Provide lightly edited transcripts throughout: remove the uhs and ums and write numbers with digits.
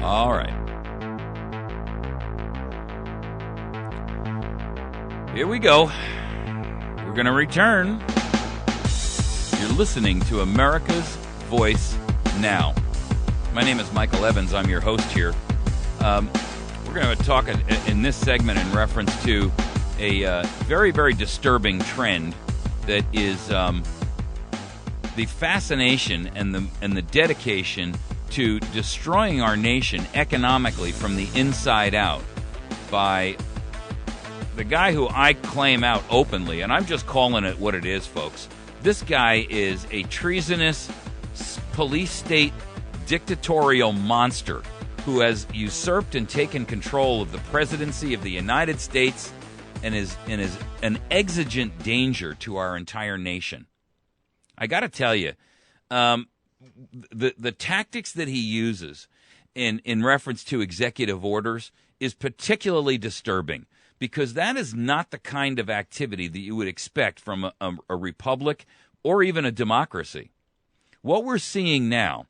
All right. Here we go. We're going to return. You're listening to America's Voice Now. My name is Michael Evans. I'm your host here. We're going to talk in this segment in reference to a very, very disturbing trend that is the fascination and the dedication to destroying our nation economically from the inside out by the guy who I claim out openly, and I'm just calling it what it is, folks. This guy is a treasonous police state dictatorial monster who has usurped and taken control of the presidency of the United States and is an exigent danger to our entire nation. I got to tell you, the tactics that he uses in reference to executive orders is particularly disturbing, because that is not the kind of activity that you would expect from a republic or even a democracy. What we're seeing now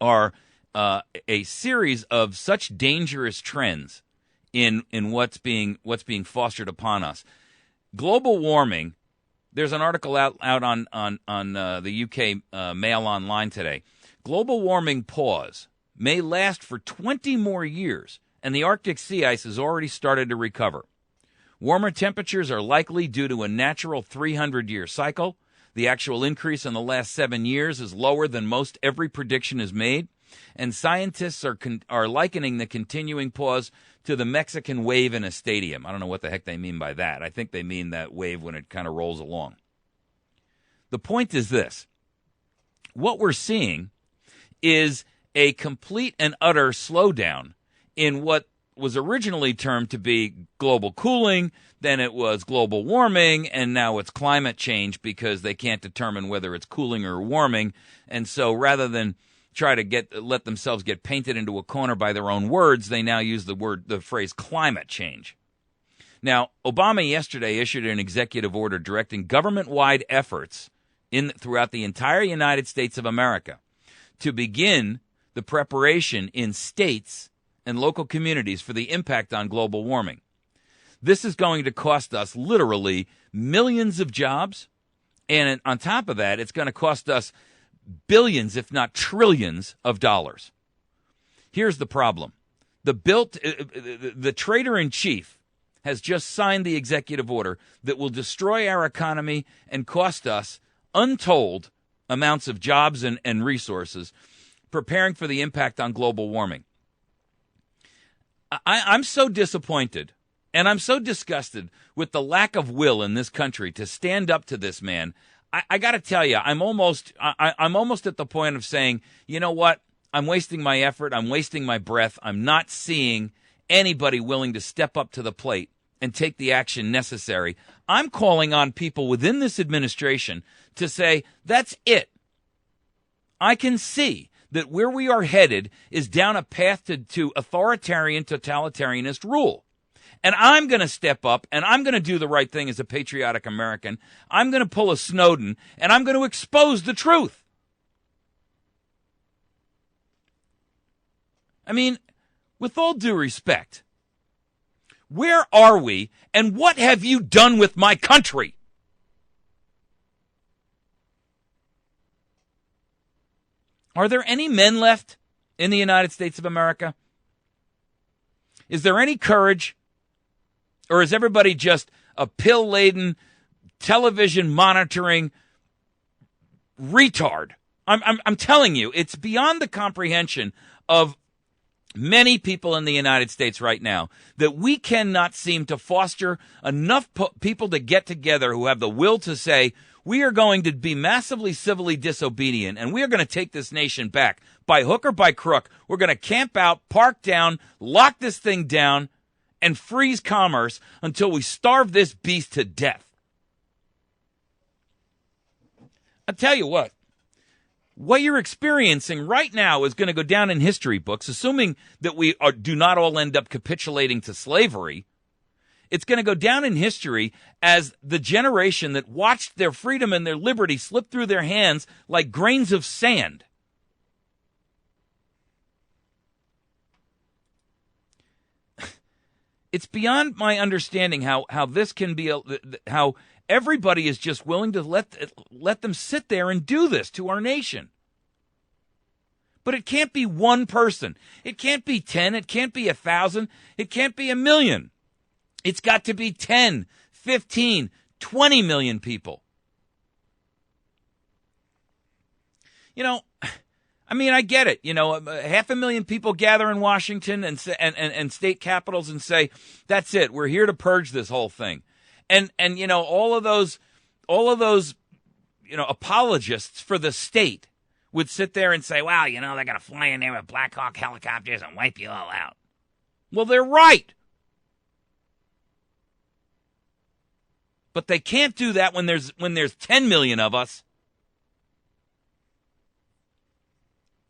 are a series of such dangerous trends in what's being fostered upon us. Global warming. There's an article out on the UK Mail Online today. Global warming pause may last for 20 more years, and the Arctic sea ice has already started to recover. Warmer temperatures are likely due to a natural 300-year cycle. The actual increase in the last 7 years is lower than most every prediction is made, and scientists are likening the continuing pause to the Mexican wave in a stadium. I don't know what the heck they mean by that. I think they mean that wave when it kind of rolls along. The point is this. What we're seeing is a complete and utter slowdown in what was originally termed to be global cooling, then it was global warming, and now it's climate change because they can't determine whether it's cooling or warming. And so rather than try to let themselves get painted into a corner by their own words, they now use the phrase climate change. Now, Obama yesterday issued an executive order directing government-wide efforts throughout the entire United States of America to begin the preparation in states and local communities for the impact on global warming. This is going to cost us literally millions of jobs, and on top of that, it's going to cost us billions, if not trillions, of dollars. Here's the problem. The traitor-in-chief has just signed the executive order that will destroy our economy and cost us untold amounts of jobs and resources preparing for the impact on global warming. I'm so disappointed and I'm so disgusted with the lack of will in this country to stand up to this man. I got to tell you, I'm almost at the point of saying, you know what? I'm wasting my effort. I'm wasting my breath. I'm not seeing anybody willing to step up to the plate and take the action necessary. I'm calling on people within this administration to say, that's it. I can see that where we are headed is down a path to authoritarian, totalitarianist rule. And I'm going to step up, and I'm going to do the right thing as a patriotic American. I'm going to pull a Snowden, and I'm going to expose the truth. I mean, with all due respect, where are we, and what have you done with my country? Are there any men left in the United States of America? Is there any courage? Or is everybody just a pill-laden, television-monitoring retard? I'm telling you, it's beyond the comprehension of many people in the United States right now that we cannot seem to foster enough people to get together who have the will to say, we are going to be massively civilly disobedient, and we are going to take this nation back by hook or by crook. We're going to camp out, park down, lock this thing down, and freeze commerce until we starve this beast to death. I'll tell you what you're experiencing right now is going to go down in history books, assuming that we do not all end up capitulating to slavery. It's going to go down in history as the generation that watched their freedom and their liberty slip through their hands like grains of sand. It's beyond my understanding how this can be, how everybody is just willing to let them sit there and do this to our nation. But it can't be one person. It can't be 10. It can't be 1,000. It can't be 1,000,000. It's got to be 10, 15, 20 million people. You know, I mean, I get it. You know, 500,000 people gather in Washington and state capitals and say, "That's it. We're here to purge this whole thing." And you know, all of those, you know, apologists for the state would sit there and say, "Well, you know, they're going to fly in there with Black Hawk helicopters and wipe you all out." Well, they're right. But they can't do that when there's 10 million of us.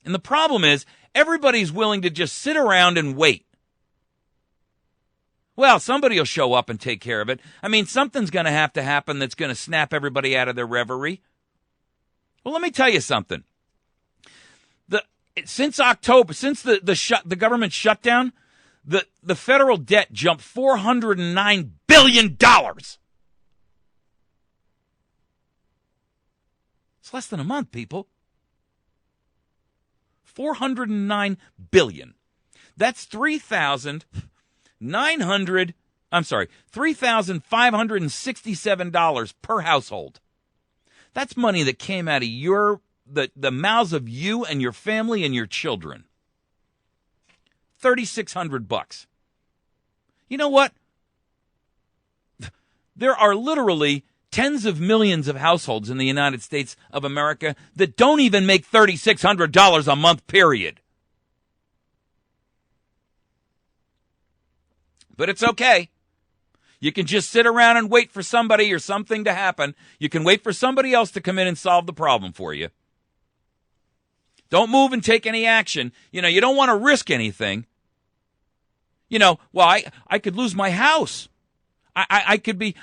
And the problem is, everybody's willing to just sit around and wait. Well, somebody will show up and take care of it. I mean, something's going to have to happen that's going to snap everybody out of their reverie. Well, let me tell you something. Since October, since the government shutdown, the federal debt jumped $409 billion. It's less than a month, people. $409 billion. That's $3,567 per household. That's money that came out of the mouths of you and your family and your children. $3,600. You know what? There are literally tens of millions of households in the United States of America that don't even make $3,600 a month, period. But it's okay. You can just sit around and wait for somebody or something to happen. You can wait for somebody else to come in and solve the problem for you. Don't move and take any action. You know, you don't want to risk anything. You know, well, I could lose my house. I could be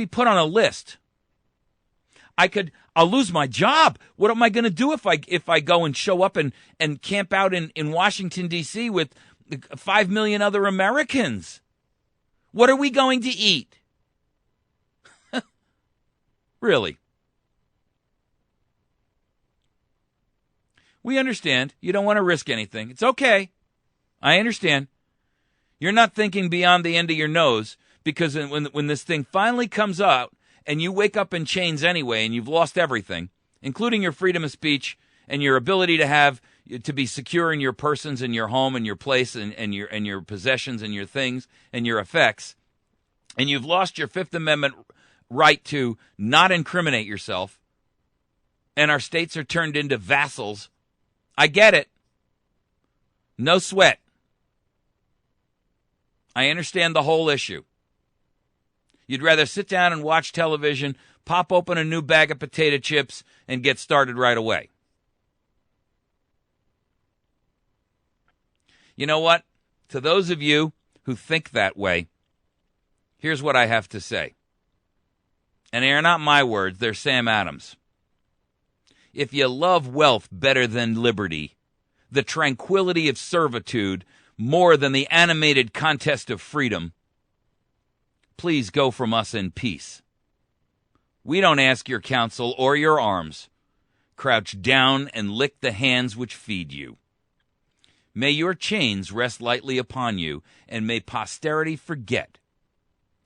put on a list. I'll lose my job. What am I going to do if I go and show up and camp out in Washington, D.C. with 5 million other Americans? What are we going to eat? Really? We understand. You don't want to risk anything. It's okay. I understand. You're not thinking beyond the end of your nose, because when this thing finally comes out and you wake up in chains anyway and you've lost everything, including your freedom of speech and your ability to be secure in your persons and your home and your place and your possessions and your things and your effects, and you've lost your Fifth Amendment right to not incriminate yourself, and our states are turned into vassals, I get it. No sweat. I understand the whole issue. You'd rather sit down and watch television, pop open a new bag of potato chips, and get started right away. You know what? To those of you who think that way, here's what I have to say. And they are not my words, they're Sam Adams. If you love wealth better than liberty, the tranquility of servitude more than the animated contest of freedom, please go from us in peace. We don't ask your counsel or your arms. Crouch down and lick the hands which feed you. May your chains rest lightly upon you, and may posterity forget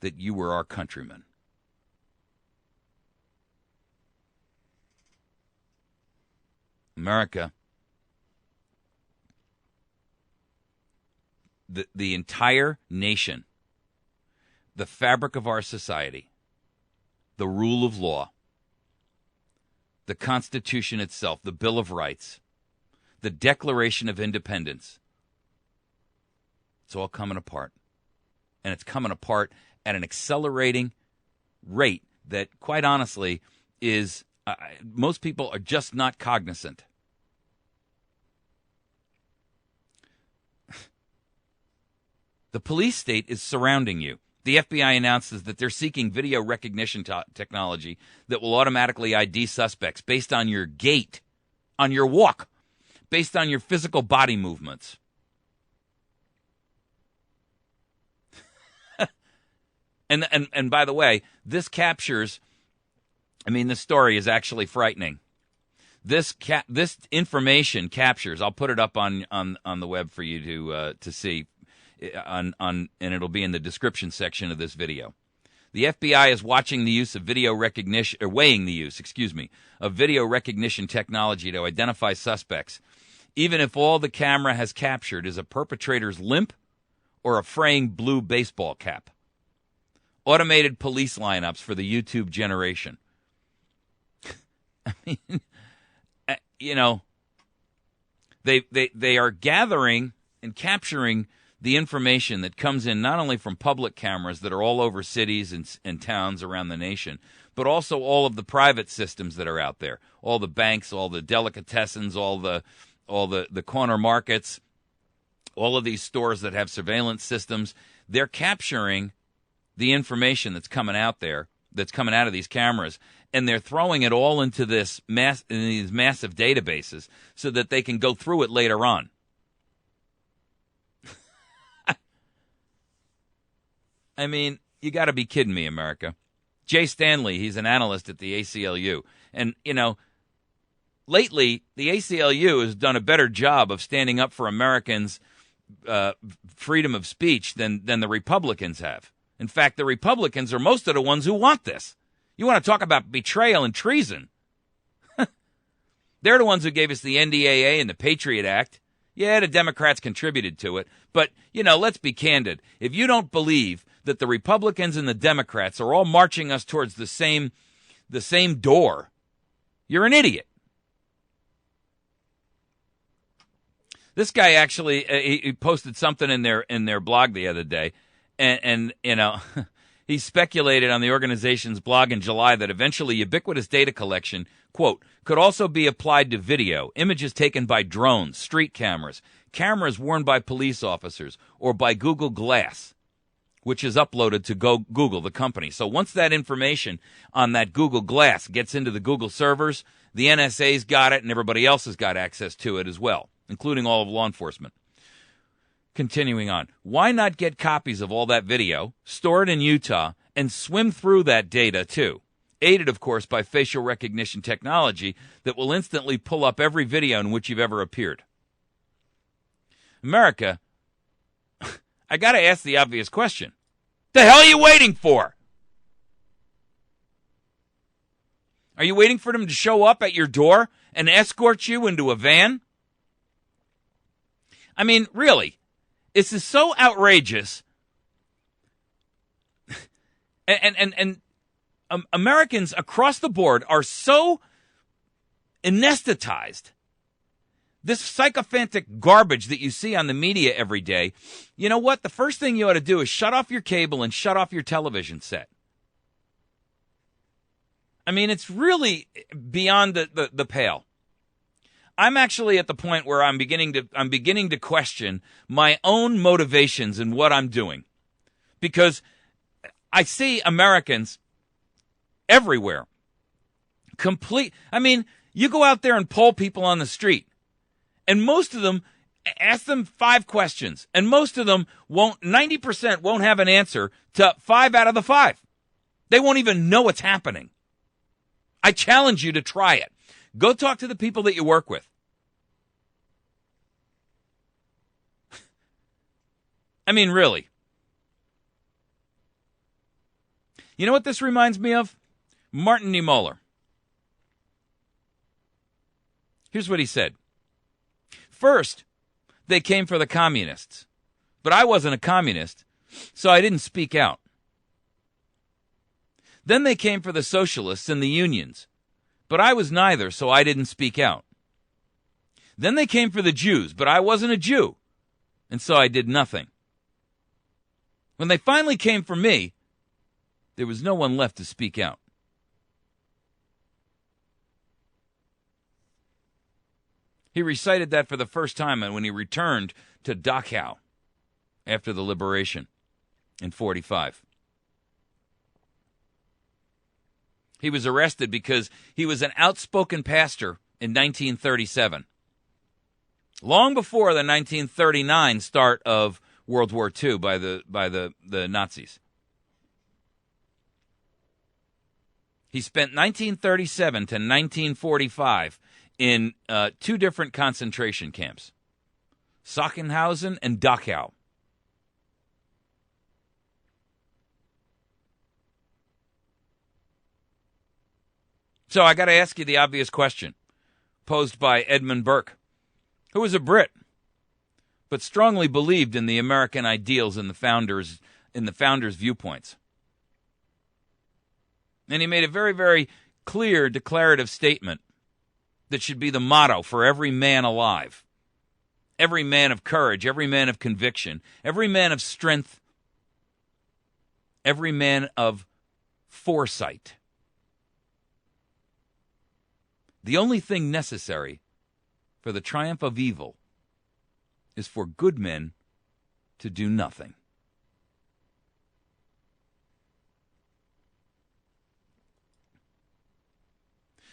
that you were our countrymen. America, the entire nation, the fabric of our society, the rule of law, the Constitution itself, the Bill of Rights, the Declaration of Independence, it's all coming apart. And it's coming apart at an accelerating rate that, quite honestly, is most people are just not cognizant. The police state is surrounding you. The FBI announces that they're seeking video recognition technology that will automatically ID suspects based on your gait, on your walk, based on your physical body movements. And by the way, this captures, I mean, the story is actually frightening. This information captures, I'll put it up on the web for you to see, and it'll be in the description section of this video. The FBI is watching the use of video recognition, or weighing the use, of video recognition technology to identify suspects, even if all the camera has captured is a perpetrator's limp or a fraying blue baseball cap. Automated police lineups for the YouTube generation. I mean, you know, they are gathering and capturing the information that comes in not only from public cameras that are all over cities and towns around the nation, but also all of the private systems that are out there. All the banks, all the delicatessens, all the corner markets, all of these stores that have surveillance systems. They're capturing the information that's coming out there, that's coming out of these cameras, and they're throwing it all into these massive databases so that they can go through it later on. I mean, you got to be kidding me, America. Jay Stanley, he's an analyst at the ACLU. And, you know, lately, the ACLU has done a better job of standing up for Americans' freedom of speech than the Republicans have. In fact, the Republicans are most of the ones who want this. You want to talk about betrayal and treason? They're the ones who gave us the NDAA and the Patriot Act. Yeah, the Democrats contributed to it. But, you know, let's be candid. If you don't believe that the Republicans and the Democrats are all marching us towards the same door, you're an idiot. This guy actually he posted something in their blog the other day, and you know, he speculated on the organization's blog in July that eventually ubiquitous data collection, quote, could also be applied to video, images taken by drones, street cameras, cameras worn by police officers, or by Google Glass, which is uploaded to Google, the company. So once that information on that Google Glass gets into the Google servers, the NSA's got it and everybody else has got access to it as well, including all of law enforcement. Continuing on, why not get copies of all that video, store it in Utah, and swim through that data too? Aided, of course, by facial recognition technology that will instantly pull up every video in which you've ever appeared. America, I got to ask the obvious question. The hell are you waiting for? Are you waiting for them to show up at your door and escort you into a van? I mean, really, this is so outrageous. And Americans across the board are so anesthetized. This sycophantic garbage that you see on the media every day, you know what? The first thing you ought to do is shut off your cable and shut off your television set. I mean, it's really beyond the pale. I'm actually at the point where I'm beginning to question my own motivations in what I'm doing. Because I see Americans everywhere. I mean, you go out there and poll people on the street. And most of them, ask them 5 questions, and most of them 90% won't have an answer to 5 out of the 5. They won't even know what's happening. I challenge you to try it. Go talk to the people that you work with. I mean, really. You know what this reminds me of? Martin Niemöller. Here's what he said. First, they came for the communists, but I wasn't a communist, so I didn't speak out. Then they came for the socialists and the unions, but I was neither, so I didn't speak out. Then they came for the Jews, but I wasn't a Jew, and so I did nothing. When they finally came for me, there was no one left to speak out. He recited that for the first time when he returned to Dachau after the liberation in 1945. He was arrested because he was an outspoken pastor in 1937, long before the 1939 start of World War II by the Nazis. He spent 1937 to 1945 in 2 different concentration camps, Sachsenhausen and Dachau. So I got to ask you the obvious question posed by Edmund Burke, who was a Brit, but strongly believed in the American ideals and the founders' viewpoints. And he made a very, very clear declarative statement that should be the motto for every man alive, every man of courage, every man of conviction, every man of strength, every man of foresight. The only thing necessary for the triumph of evil is for good men to do nothing.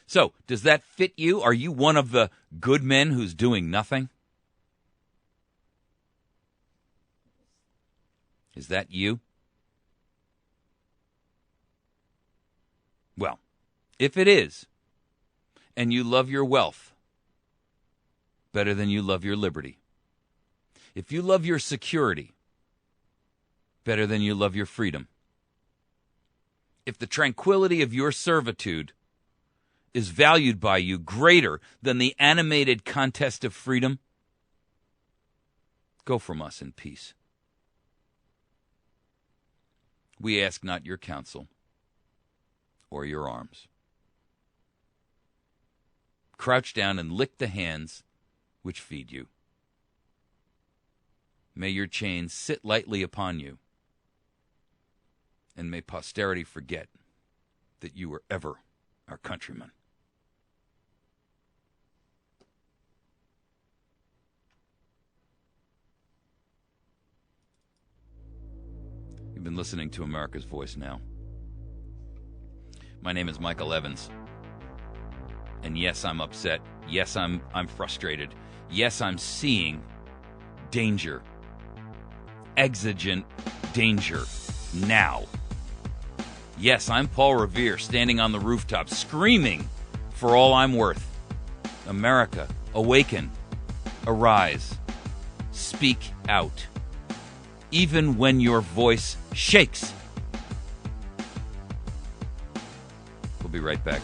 So, does that fit you? Are you one of the good men who's doing nothing? Is that you? Well, if it is, and you love your wealth better than you love your liberty, if you love your security better than you love your freedom, if the tranquility of your servitude is valued by you greater than the animated contest of freedom, go from us in peace. We ask not your counsel or your arms. Crouch down and lick the hands which feed you. May your chains sit lightly upon you, and may posterity forget that you were ever our countrymen. You've been listening to America's Voice Now. My name is Michael Evans. And yes, I'm upset. Yes, I'm frustrated. Yes, I'm seeing danger. Exigent danger. Now. Yes, I'm Paul Revere, standing on the rooftop, screaming for all I'm worth. America, awaken. Arise. Speak out. Even when your voice shakes. We'll be right back.